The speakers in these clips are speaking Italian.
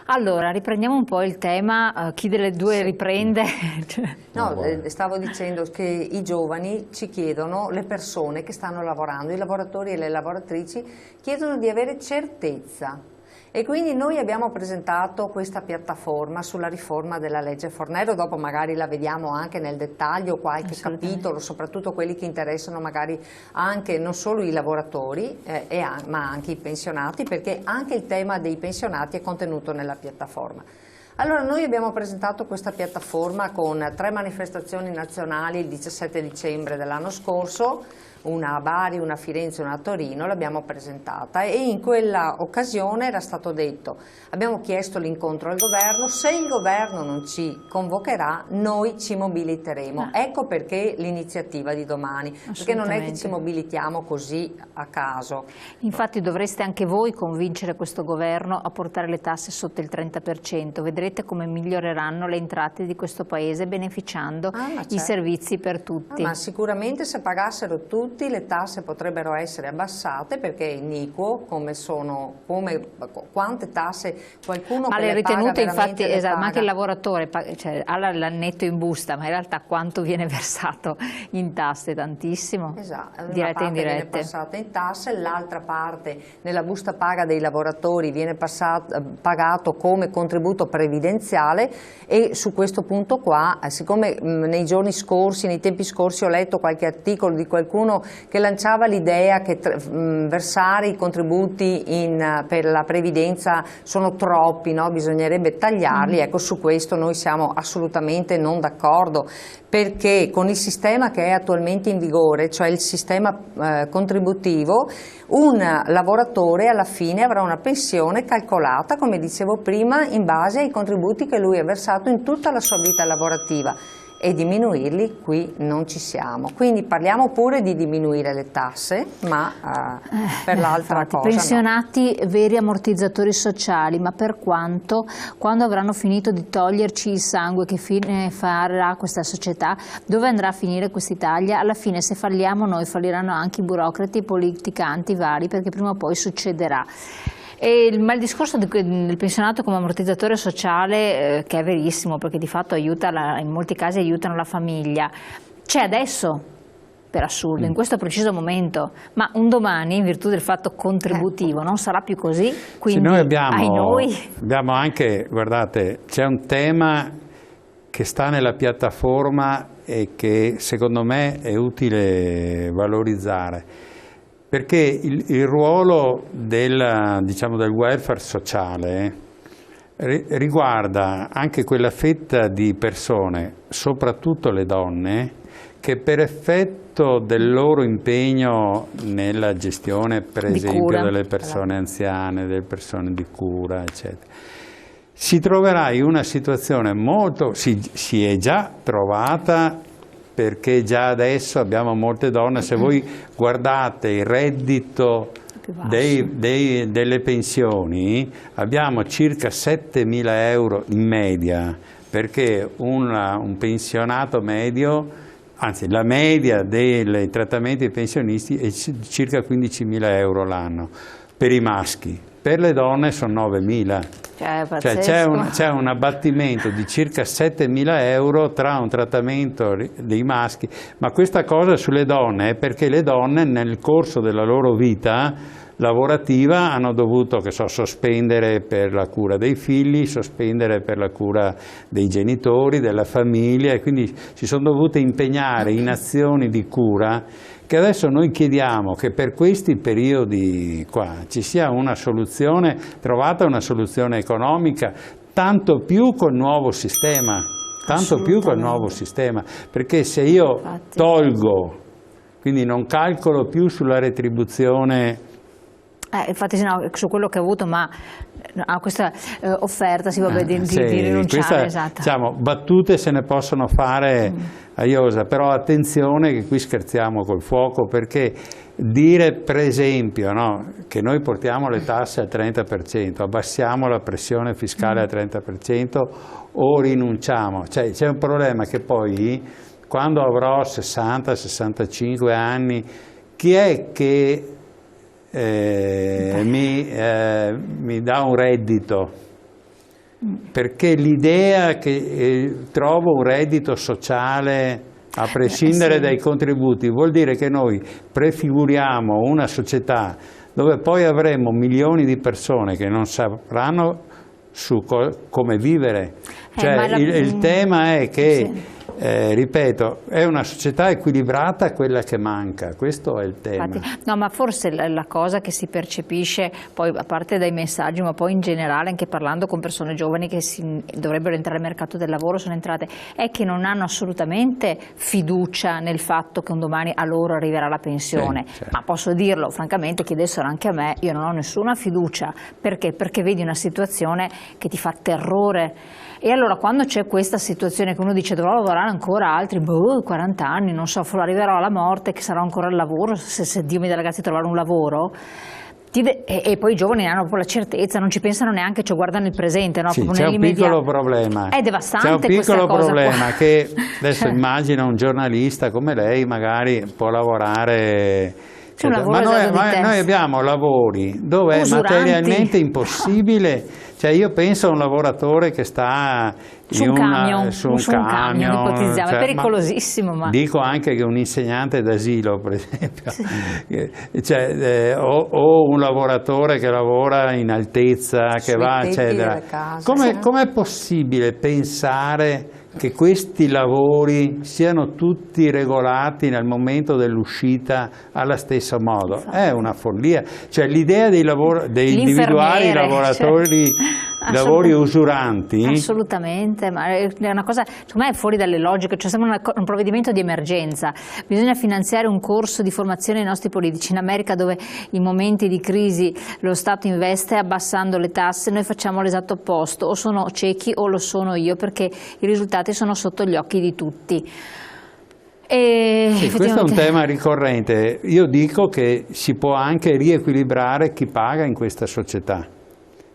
Allora, riprendiamo un po' il tema, chi delle due riprende? No, stavo dicendo che i giovani ci chiedono, le persone che stanno lavorando, i lavoratori e le lavoratrici chiedono di avere certezza. E quindi noi abbiamo presentato questa piattaforma sulla riforma della legge Fornero, dopo magari la vediamo anche nel dettaglio, qualche capitolo, soprattutto quelli che interessano magari anche non solo i lavoratori ma anche i pensionati, perché anche il tema dei pensionati è contenuto nella piattaforma. Allora noi abbiamo presentato questa piattaforma con 3 manifestazioni nazionali il 17 dicembre dell'anno scorso, una a Bari, una a Firenze e una a Torino, l'abbiamo presentata e in quella occasione era stato detto, abbiamo chiesto l'incontro al governo, se il governo non ci convocherà noi ci mobiliteremo. Ecco perché l'iniziativa di domani, perché non è che ci mobilitiamo così a caso. Infatti dovreste anche voi convincere questo governo a portare le tasse sotto il 30%, vedrete come miglioreranno le entrate di questo paese beneficiando i servizi per tutti. Ma sicuramente se pagassero tutti le tasse potrebbero essere abbassate perché è iniquo quante tasse qualcuno ma che le ritenute infatti esatto, ma anche il lavoratore ha l'annetto in busta, ma in realtà quanto viene versato in tasse? Tantissimo, esatto, dirette e indirette. Viene passata in tasse, l'altra parte nella busta paga dei lavoratori viene pagato come contributo previdenziale e su questo punto qua, siccome nei giorni scorsi, nei tempi scorsi ho letto qualche articolo di qualcuno che lanciava l'idea che versare i contributi per la previdenza sono troppi, no? Bisognerebbe tagliarli, ecco su questo noi siamo assolutamente non d'accordo, perché con il sistema che è attualmente in vigore, cioè il sistema contributivo, un lavoratore alla fine avrà una pensione calcolata, come dicevo prima, in base ai contributi che lui ha versato in tutta la sua vita lavorativa. E diminuirli qui non ci siamo, quindi parliamo pure di diminuire le tasse, ma per l'altra cosa pensionati no. Veri ammortizzatori sociali, ma per quanto? Quando avranno finito di toglierci il sangue, che fine farà questa società? Dove andrà a finire quest'Italia? Alla fine se falliamo noi falliranno anche i burocrati e i politicanti vari, perché prima o poi succederà. Ma il discorso del pensionato come ammortizzatore sociale, che è verissimo perché di fatto in molti casi aiutano la famiglia, c'è adesso per assurdo, in questo preciso momento, ma un domani in virtù del fatto contributivo non sarà più così, quindi noi abbiamo anche, guardate, c'è un tema che sta nella piattaforma e che secondo me è utile valorizzare. Perché il ruolo del welfare sociale riguarda anche quella fetta di persone, soprattutto le donne, che per effetto del loro impegno nella gestione, per esempio, delle persone anziane, delle persone di cura, eccetera, si troverà in una situazione si è già trovata, perché già adesso abbiamo molte donne, se voi guardate il reddito delle pensioni, abbiamo circa 7.000 euro in media, perché un pensionato medio, anzi la media dei trattamenti pensionisti è circa 15.000 euro l'anno per i maschi, per le donne sono 9.000. Cioè c'è un abbattimento di circa 7.000 euro tra un trattamento dei maschi, ma questa cosa sulle donne è perché le donne nel corso della loro vita lavorativa hanno dovuto, sospendere per la cura dei figli, sospendere per la cura dei genitori, della famiglia, e quindi si sono dovute impegnare in azioni di cura che adesso noi chiediamo che per questi periodi qua ci sia una soluzione, trovata una soluzione economica, tanto più col nuovo sistema, perché se io tolgo, quindi non calcolo più sulla retribuzione. Infatti su quello che ho avuto, ma a questa offerta si va di rinunciare. Esatto. Battute se ne possono fare a iosa, però attenzione che qui scherziamo col fuoco, perché dire per esempio che noi portiamo le tasse al 30%, abbassiamo la pressione fiscale al 30% o rinunciamo, c'è un problema che poi quando avrò 60-65 anni chi è che mi dà un reddito? perché l'idea che trovo un reddito sociale a prescindere dai contributi vuol dire che noi prefiguriamo una società dove poi avremo milioni di persone che non sapranno come vivere. Cioè, il tema è che ripeto, è una società equilibrata quella che manca, questo è il tema. Infatti, no, ma forse la cosa che si percepisce, poi a parte dai messaggi, ma poi in generale anche parlando con persone giovani che dovrebbero entrare nel mercato del lavoro, sono entrate, è che non hanno assolutamente fiducia nel fatto che un domani a loro arriverà la pensione. Sì, certo. Ma posso dirlo francamente, chiedessero anche a me, io non ho nessuna fiducia. Perché? Perché vedi una situazione che ti fa terrore. E allora quando c'è questa situazione che uno dice dovrò lavorare ancora altri 40 anni, non so, arriverò alla morte che sarò ancora al lavoro, se Dio mi dà ragazzi trovare un lavoro, e poi i giovani hanno proprio la certezza, non ci pensano neanche, cioè guardano il presente, no? Sì, c'è un piccolo problema, è devastante, c'è un piccolo problema qua. Che adesso immagina un giornalista come lei magari può lavorare. Ma noi abbiamo lavori dove usuranti. È materialmente impossibile, cioè io penso a un lavoratore che sta su un camion, ipotizziamo, è pericolosissimo. Ma dico anche che un insegnante d'asilo, per esempio, cioè, o un lavoratore che lavora in altezza, che va, eccetera. Com'è possibile pensare che questi lavori siano tutti regolati nel momento dell'uscita allo stesso modo? È una follia. Cioè l'idea dei individuali lavoratori, lavori usuranti. Assolutamente, ma è una cosa, secondo me è fuori dalle logiche, cioè sembra un provvedimento di emergenza. Bisogna finanziare un corso di formazione ai nostri politici. In America, dove in momenti di crisi lo Stato investe abbassando le tasse, noi facciamo l'esatto opposto, o sono ciechi o lo sono io, perché i risultati sono sotto gli occhi di tutti. Sì, questo è un tema ricorrente. Io dico che si può anche riequilibrare chi paga in questa società.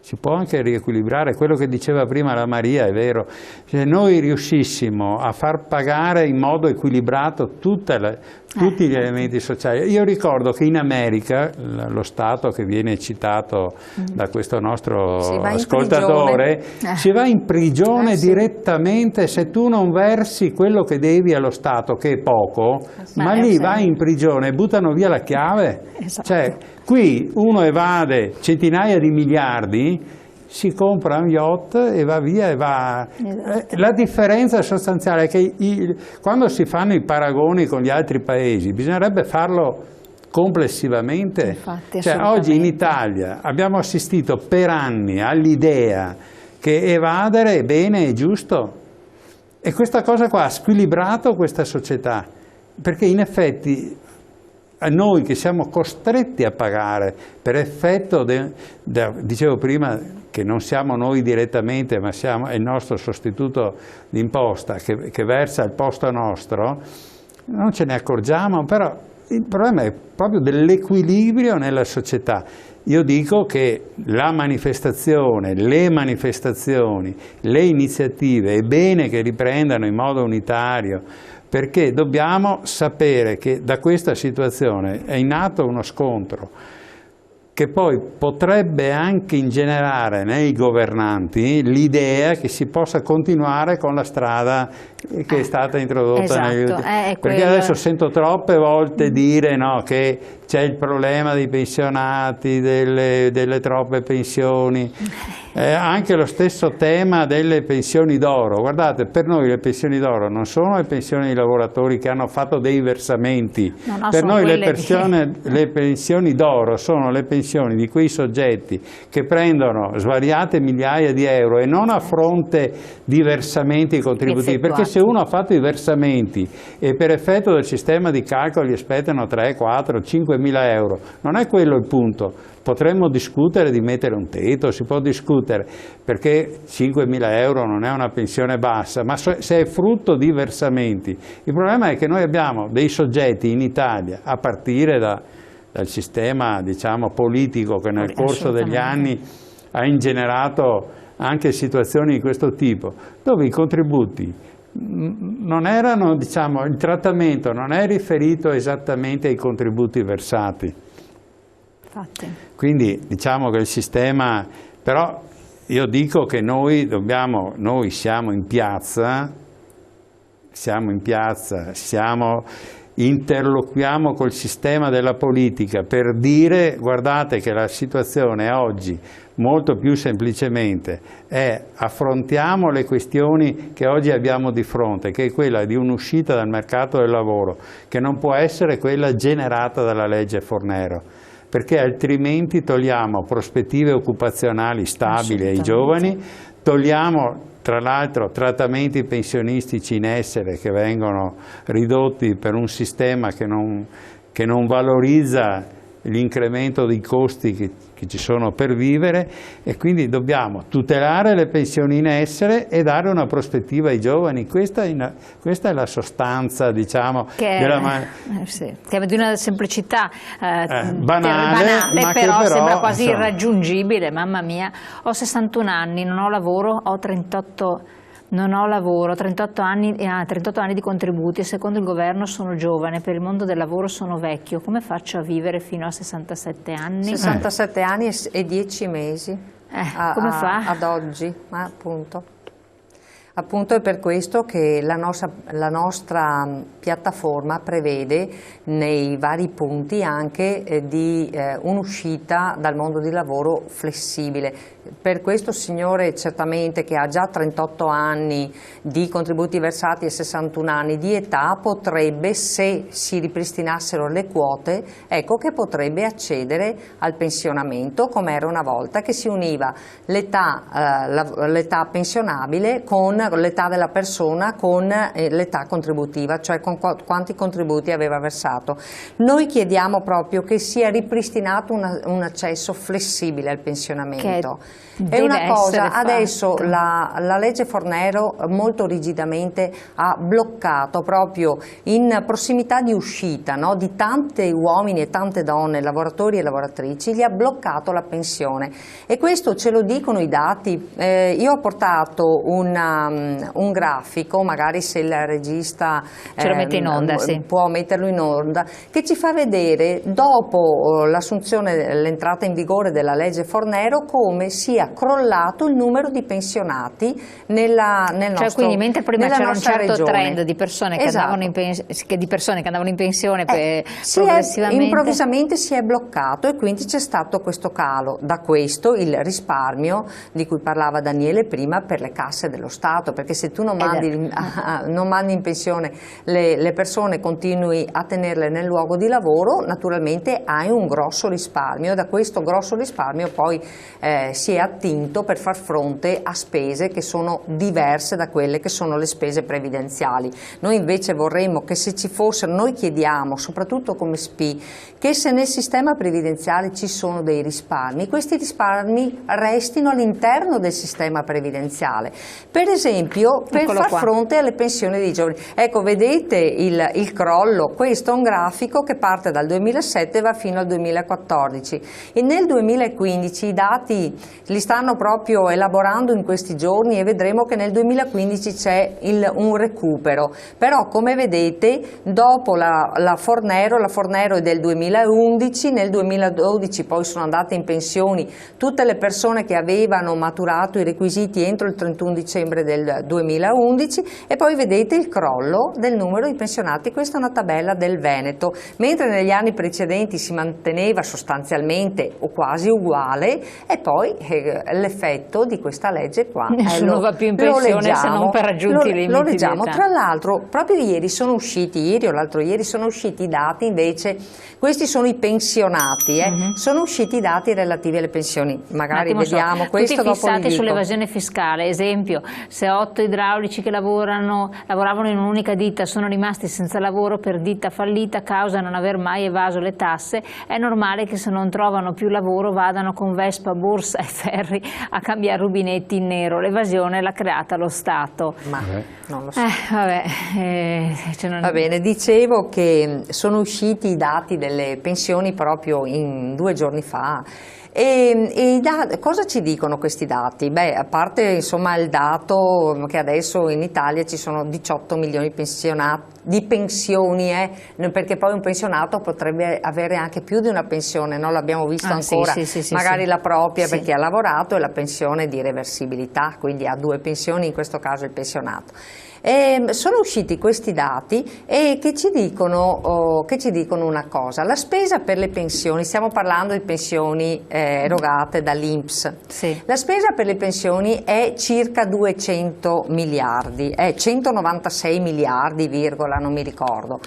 Si può anche riequilibrare, quello che diceva prima la Maria è vero, se noi riuscissimo a far pagare in modo equilibrato tutti gli elementi sociali. Io ricordo che in America, lo Stato che viene citato da questo nostro ascoltatore, si va in prigione direttamente se tu non versi quello che devi allo Stato, che è poco, ma lì vai in prigione e buttano via la chiave. Esatto. Cioè, qui uno evade centinaia di miliardi, si compra un yacht e va via e va. Esatto. La differenza sostanziale è che quando si fanno i paragoni con gli altri paesi bisognerebbe farlo complessivamente. Infatti, cioè, oggi in Italia abbiamo assistito per anni all'idea che evadere è bene e giusto, e questa cosa qua ha squilibrato questa società, perché in effetti a noi che siamo costretti a pagare per effetto, dicevo prima che non siamo noi direttamente, ma è il nostro sostituto d'imposta che versa al posto nostro, non ce ne accorgiamo, però il problema è proprio dell'equilibrio nella società. Io dico che la manifestazione, le manifestazioni, le iniziative è bene che riprendano in modo unitario, perché dobbiamo sapere che da questa situazione è in atto uno scontro che poi potrebbe anche ingenerare nei governanti l'idea che si possa continuare con la strada che è stata introdotta negli ultimi. Perché adesso sento troppe volte dire che c'è il problema dei pensionati, delle troppe pensioni, anche lo stesso tema delle pensioni d'oro. Guardate, per noi le pensioni d'oro non sono le pensioni dei lavoratori che hanno fatto dei versamenti, per noi le pensioni d'oro sono le pensioni di quei soggetti che prendono svariate migliaia di euro e non a fronte di versamenti contributivi, perché se uno ha fatto i versamenti e per effetto del sistema di calcolo gli aspettano 3, 4, 5 mila euro, non è quello il punto. Potremmo discutere di mettere un tetto, si può discutere, perché 5.000 euro non è una pensione bassa, ma se è frutto di versamenti. Il problema è che noi abbiamo dei soggetti in Italia, a partire dal sistema, diciamo, politico che nel corso degli anni ha ingenerato anche situazioni di questo tipo, dove i contributi non erano, diciamo, il trattamento non è riferito esattamente ai contributi versati. Infatti. Quindi diciamo che il sistema, però io dico che noi siamo in piazza, interloquiamo col sistema della politica per dire: guardate che la situazione oggi molto più semplicemente affrontiamo le questioni che oggi abbiamo di fronte, che è quella di un'uscita dal mercato del lavoro, che non può essere quella generata dalla legge Fornero, perché altrimenti togliamo prospettive occupazionali stabili ai giovani, togliamo tra l'altro trattamenti pensionistici in essere che vengono ridotti per un sistema che non valorizza l'incremento dei costi che ci sono per vivere, e quindi dobbiamo tutelare le pensioni in essere e dare una prospettiva ai giovani. Questa è la sostanza, diciamo, che è di una semplicità banale, ma però sembra quasi irraggiungibile. Mamma mia, ho 61 anni, non ho lavoro, ho 38 anni di contributi e secondo il governo sono giovane, per il mondo del lavoro sono vecchio. Come faccio a vivere fino a 67 anni? 67 anni e 10 mesi come fa? Ad oggi, Appunto è per questo che la nostra piattaforma prevede nei vari punti anche di un'uscita dal mondo del lavoro flessibile. Per questo signore certamente che ha già 38 anni di contributi versati e 61 anni di età potrebbe, se si ripristinassero le quote, ecco che potrebbe accedere al pensionamento come era una volta, che si univa l'età pensionabile con l'età della persona con l'età contributiva, cioè con quanti contributi aveva versato. Noi chiediamo proprio che sia ripristinato un accesso flessibile al pensionamento. È una cosa, adesso la legge Fornero molto rigidamente ha bloccato proprio in prossimità di uscita, no, di tanti uomini e tante donne, lavoratori e lavoratrici, gli ha bloccato la pensione, e questo ce lo dicono i dati. Io ho portato un grafico, magari se il regista ce lo mette in onda, può metterlo in onda, che ci fa vedere dopo l'assunzione, l'entrata in vigore della legge Fornero, come sia crollato il numero di pensionati nel nostro, quindi mentre prima c'era un certo regione. Trend di persone che andavano in pensione progressivamente, improvvisamente si è bloccato, e quindi c'è stato questo calo. Da questo il risparmio di cui parlava Daniele prima per le casse dello Stato, perché se tu non mandi in pensione le persone, continui a tenerle nel luogo di lavoro, naturalmente hai un grosso risparmio. Da questo grosso risparmio poi si è attinto per far fronte a spese che sono diverse da quelle che sono le spese previdenziali. Noi invece vorremmo che, se ci fossero, noi chiediamo soprattutto come SPI, che se nel sistema previdenziale ci sono dei risparmi, questi risparmi restino all'interno del sistema previdenziale, per esempio per far fronte alle pensioni dei giovani. Ecco, vedete il crollo, questo è un grafico che parte dal 2007 e va fino al 2014, e nel 2015 i dati li stanno proprio elaborando in questi giorni, e vedremo che nel 2015 c'è un recupero. Però, come vedete, dopo la Fornero è del 2011, nel 2012 poi sono andate in pensioni tutte le persone che avevano maturato i requisiti entro il 31 dicembre del 2011, e poi vedete il crollo del numero di pensionati. Questa è una tabella del Veneto, mentre negli anni precedenti si manteneva sostanzialmente o quasi uguale, e poi l'effetto di questa legge qua nessuno va più in pensione se non per raggiunti i limiti. Lo leggiamo. Tra l'altro proprio ieri o l'altro ieri sono usciti i dati, invece questi sono i pensionati, sono usciti i dati relativi alle pensioni, magari vediamo questo dopo. Tutti fissati sull'evasione fiscale, esempio, se 8 idraulici che lavoravano in un'unica ditta sono rimasti senza lavoro per ditta fallita causa non aver mai evaso le tasse, è normale che se non trovano più lavoro vadano con Vespa, borsa e ferri a cambiare rubinetti in nero. L'evasione l'ha creata lo Stato. Ma non lo so. Va bene, dicevo che sono usciti i dati delle pensioni proprio 2 giorni fa, E cosa ci dicono questi dati? Beh, a parte insomma il dato che adesso in Italia ci sono 18 milioni di pensioni, perché poi un pensionato potrebbe avere anche più di una pensione, no? L'abbiamo visto ancora, sì, magari la propria sì, perché ha lavorato, e la pensione di reversibilità, quindi ha 2 pensioni, in questo caso il pensionato. Sono usciti questi dati che ci dicono una cosa: la spesa per le pensioni, stiamo parlando di pensioni erogate dall'INPS, sì. La spesa per le pensioni è circa 200 miliardi, è 196 miliardi, non mi ricordo,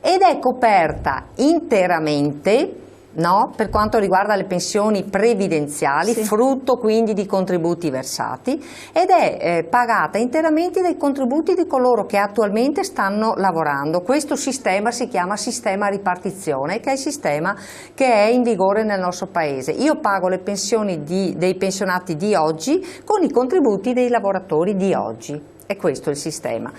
ed è coperta interamente, no? Per quanto riguarda le pensioni previdenziali, sì, frutto quindi di contributi versati, ed è pagata interamente dai contributi di coloro che attualmente stanno lavorando. Questo sistema si chiama sistema a ripartizione, che è il sistema che è in vigore nel nostro paese. Io pago le pensioni dei pensionati di oggi con i contributi dei lavoratori di oggi, è questo il sistema.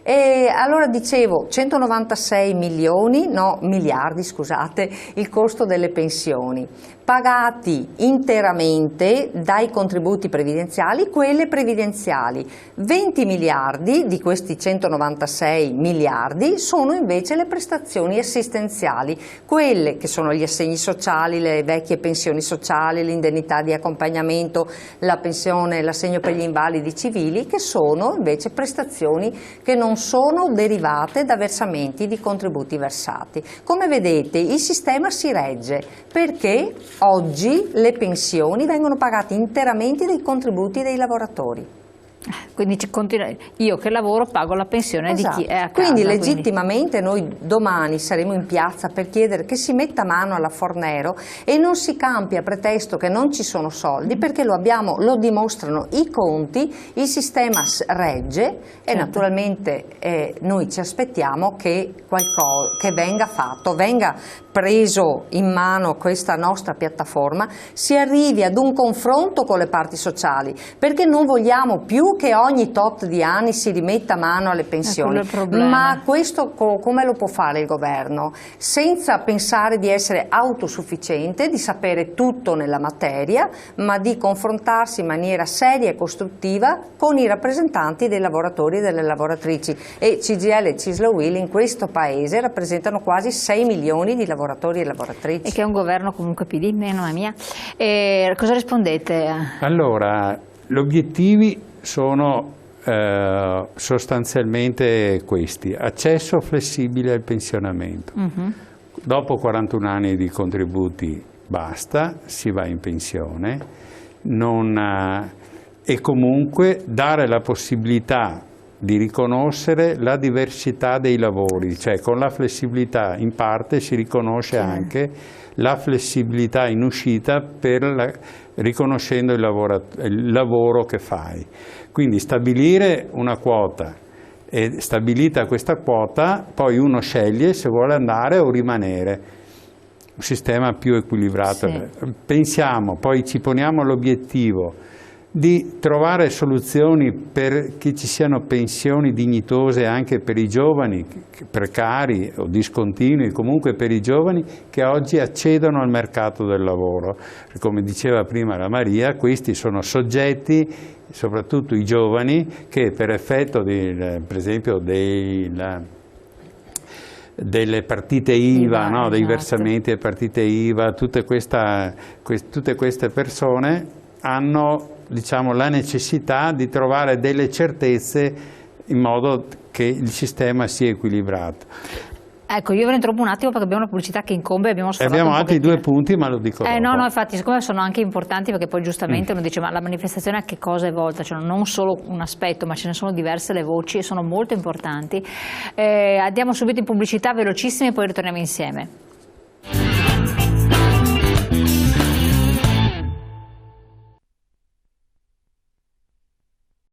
E allora dicevo, 196 miliardi, scusate, il costo delle pensioni, pagati interamente dai contributi previdenziali, quelle previdenziali. 20 miliardi di questi 196 miliardi sono invece le prestazioni assistenziali, quelle che sono gli assegni sociali, le vecchie pensioni sociali, l'indennità di accompagnamento, la pensione, l'assegno per gli invalidi civili, che sono invece prestazioni che non sono derivate da versamenti di contributi versati. Come vedete, il sistema si regge perché oggi le pensioni vengono pagate interamente dai contributi dei lavoratori. Quindi io che lavoro pago la pensione, esatto, di chi è a casa. Quindi legittimamente noi domani saremo in piazza per chiedere che si metta mano alla Fornero e non si campi a pretesto che non ci sono soldi, perché lo dimostrano i conti, il sistema regge, e naturalmente noi ci aspettiamo che venga fatto, venga preso in mano questa nostra piattaforma, si arrivi ad un confronto con le parti sociali, perché non vogliamo più che ogni tot di anni si rimetta mano alle pensioni. Ma questo come lo può fare il governo? Senza pensare di essere autosufficiente, di sapere tutto nella materia, ma di confrontarsi in maniera seria e costruttiva con i rappresentanti dei lavoratori e delle lavoratrici. E CGIL e CISL UIL in questo paese rappresentano quasi 6 milioni di lavoratori e lavoratrici. E che è un governo comunque PD, mamma mia. Cosa rispondete? Allora, gli obiettivi sono sostanzialmente questi: accesso flessibile al pensionamento. Dopo 41 anni di contributi basta, si va in pensione, e comunque dare la possibilità di riconoscere la diversità dei lavori, cioè con la flessibilità in parte si riconosce anche la flessibilità in uscita riconoscendo il lavoro che fai. Quindi stabilire una quota, e stabilita questa quota poi uno sceglie se vuole andare o rimanere. Un sistema più equilibrato. Sì. Pensiamo, poi ci poniamo l'obiettivo di trovare soluzioni perché ci siano pensioni dignitose anche per i giovani, precari o discontinui, comunque per i giovani che oggi accedono al mercato del lavoro. Come diceva prima la Maria, questi sono soggetti, soprattutto i giovani, che per effetto per esempio delle partite IVA, no? Dei versamenti e partite IVA, tutte queste persone hanno, diciamo, la necessità di trovare delle certezze in modo che il sistema sia equilibrato. Ecco, io ve ne interrompo un attimo perché abbiamo una pubblicità che incombe, abbiamo altri 2 punti, ma lo dico dopo. No, infatti, siccome sono anche importanti, perché poi giustamente uno dice, ma la manifestazione a che cosa è volta? Cioè non solo un aspetto, ma ce ne sono diverse le voci e sono molto importanti. Andiamo subito in pubblicità velocissime e poi ritorniamo insieme.